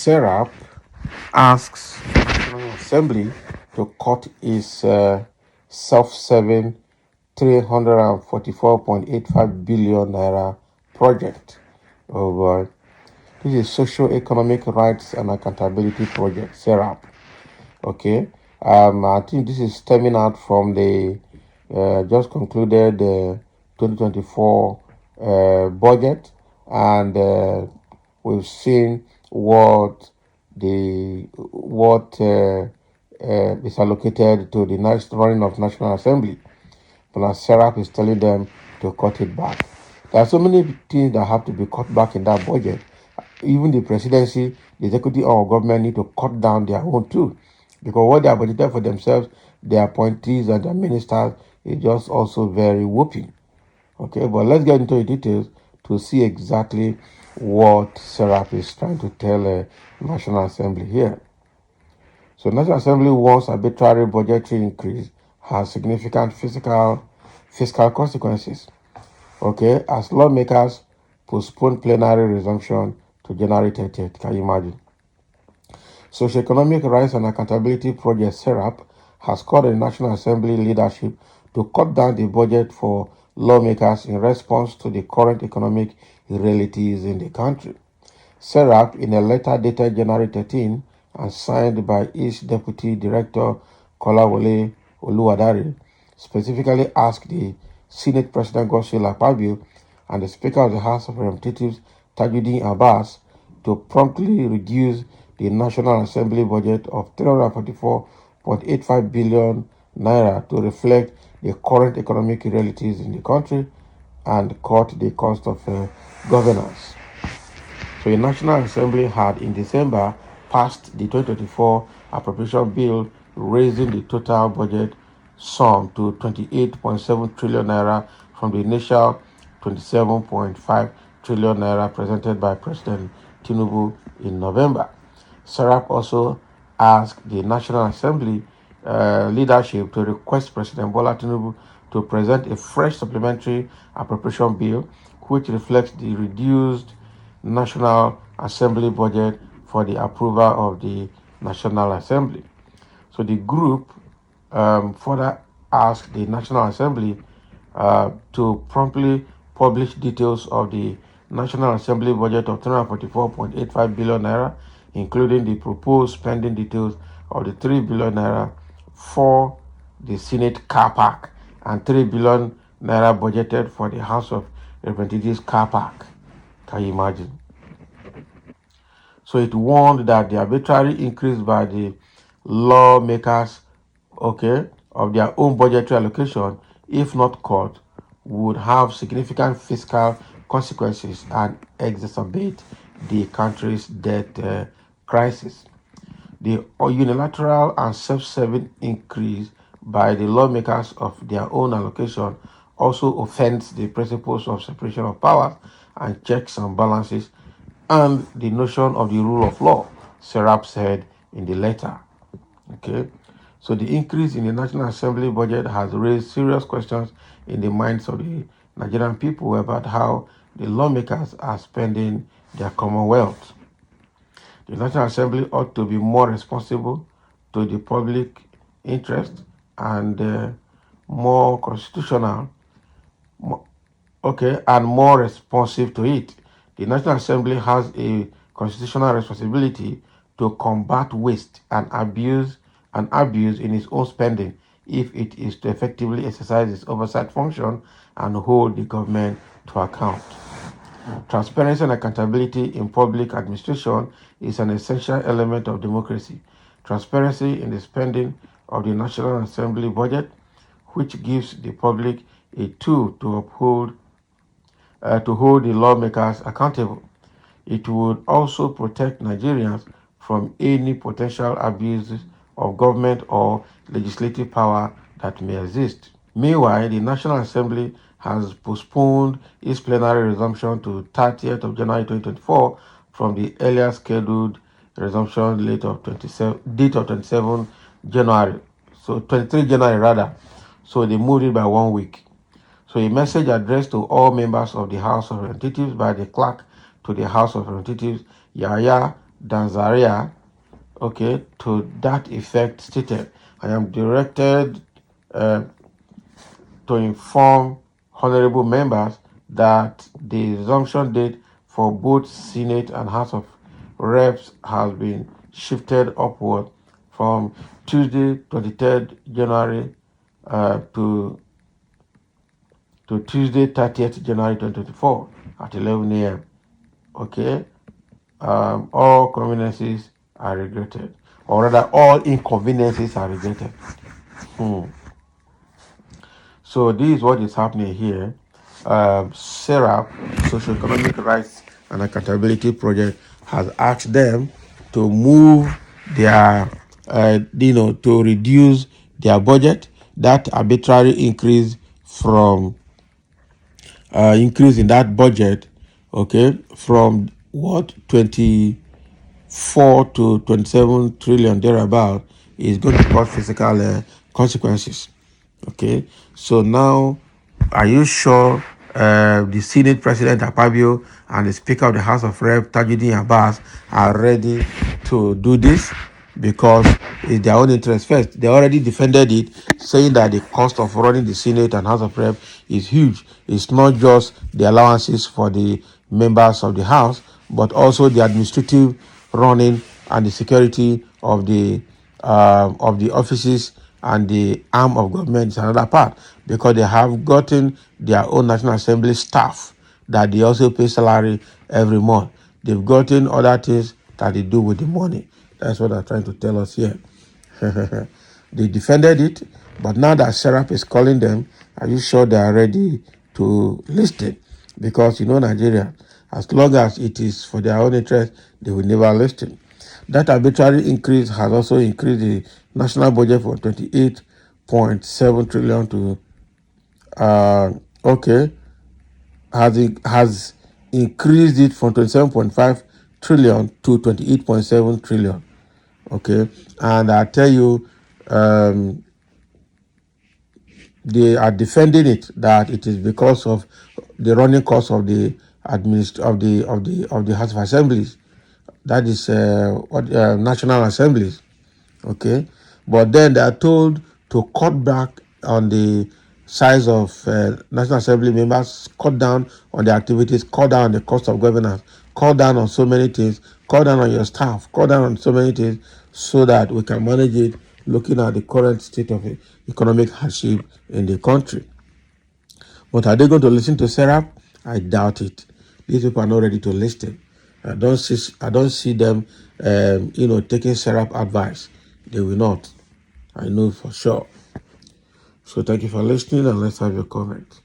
SERAP asks National Assembly to cut its self-serving 344.85 billion naira project. Oh boy. This is Socio-Economic Rights and Accountability Project, SERAP. Okay. I think this is stemming out from the just concluded 2024 budget, and we've seen what is allocated to the next running of National Assembly. But Serap is telling them to cut it back. There are so many things that have to be cut back in that budget. Even the presidency, the executive or government need to cut down their own too. Because what they are budgeted for themselves, their appointees and their ministers, is just also very whooping. Okay, but let's get into the details to see exactly what Serap is trying to tell National Assembly here. So National Assembly wants arbitrary budgetary increase has significant fiscal consequences. Okay, as lawmakers postpone plenary resumption to January 30th. Can you imagine? Socio-Economic Rights and Accountability Project SERAP has called on the National Assembly leadership to cut down the budget for lawmakers in response to the current economic realities in the country. SERAP, in a letter dated January 13 and signed by its Deputy Director Kolawole Oluwadare, specifically asked the Senate President Godswill Akpabio and the Speaker of the House of Representatives Tajuddin Abbas to promptly reduce the National Assembly budget of 344.85 billion naira to reflect the current economic realities in the country and cut the cost of governance. So the National Assembly had in December passed the 2024 appropriation bill, raising the total budget sum to 28.7 trillion naira from the initial 27.5 trillion naira presented by President Tinubu in November. SERAP also asked the National Assembly leadership to request President Bola Tinubu to present a fresh supplementary appropriation bill which reflects the reduced National Assembly budget for the approval of the National Assembly. So the group further asked the National Assembly to promptly publish details of the National Assembly budget of 344.85 billion naira, including the proposed spending details of the 3 billion naira for the Senate car park and 3 billion naira budgeted for the House of Representatives car park. Can you imagine? So it warned that the arbitrary increase by the lawmakers, of their own budgetary allocation, if not cut, would have significant fiscal consequences and exacerbate the country's debt crisis. The unilateral and self-serving increase by the lawmakers of their own allocation also offends the principles of separation of powers and checks and balances and the notion of the rule of law, SERAP said in the letter. Okay, so the increase in the National Assembly budget has raised serious questions in the minds of the Nigerian people about how the lawmakers are spending their commonwealth. The National Assembly ought to be more responsible to the public interest and more constitutional, and more responsive to it. The National Assembly has a constitutional responsibility to combat waste and abuse in its own spending if it is to effectively exercise its oversight function and hold the government to account. Transparency and accountability in public administration is an essential element of democracy. Transparency in the spending of the National Assembly budget, which gives the public a tool to hold the lawmakers accountable. It would also protect Nigerians from any potential abuses of government or legislative power that may exist. Meanwhile, the National Assembly has postponed its plenary resumption to 30th of January 2024 from the earlier scheduled resumption date of 27 January. So 23 January rather. So they moved it by 1 week. So a message addressed to all members of the House of Representatives by the clerk to the House of Representatives, Yahya Danzaria, okay, to that effect stated, I am directed uh, to inform honorable members that the resumption date for both Senate and House of Reps has been shifted upward from Tuesday, 23rd January to Tuesday, 30th January 2024 at 11 a.m. Okay, all conveniences are regretted, or rather, all inconveniences are regretted. So this is what is happening here. SERAP, Socioeconomic Rights and Accountability Project, has asked them to move their, to reduce their budget. That arbitrary increase from increase in that budget, okay, from what 24 to 27 trillion thereabout is going to cause physical consequences. Okay, so now, are you sure the Senate President Akpabio and the Speaker of the House of Rep Tajuddin Abbas are ready to do this? Because it's their own interest first. They already defended it, saying that the cost of running the Senate and House of Rep is huge. It's not just the allowances for the members of the House, but also the administrative running and the security of the offices and the arm of government is another part, because they have gotten their own National Assembly staff that they also pay salary every month. They've gotten other things that they do with the money. That's what they're trying to tell us here. They defended it, but now that Serap is calling them, are you sure they are ready to listen? Because Nigeria, as long as it is for their own interest, they will never listen. That arbitrary increase has also increased the national budget from 28.7 trillion to has increased it from 27.5 trillion to 28.7 trillion. Okay, and I tell you, they are defending it that it is because of the running cost of the of the House of Assemblies. That is national assemblies. Okay, but then they are told to cut back on the size of National Assembly members, cut down on the activities, cut down on the cost of governance, cut down on so many things, cut down on your staff, cut down on so many things, so that we can manage it, looking at the current state of economic hardship in the country. But are they going to listen to Serap? I doubt it. These people are not ready to listen. I don't see them, taking Serap advice. They will not. I know for sure. So thank you for listening, and let's have your comment.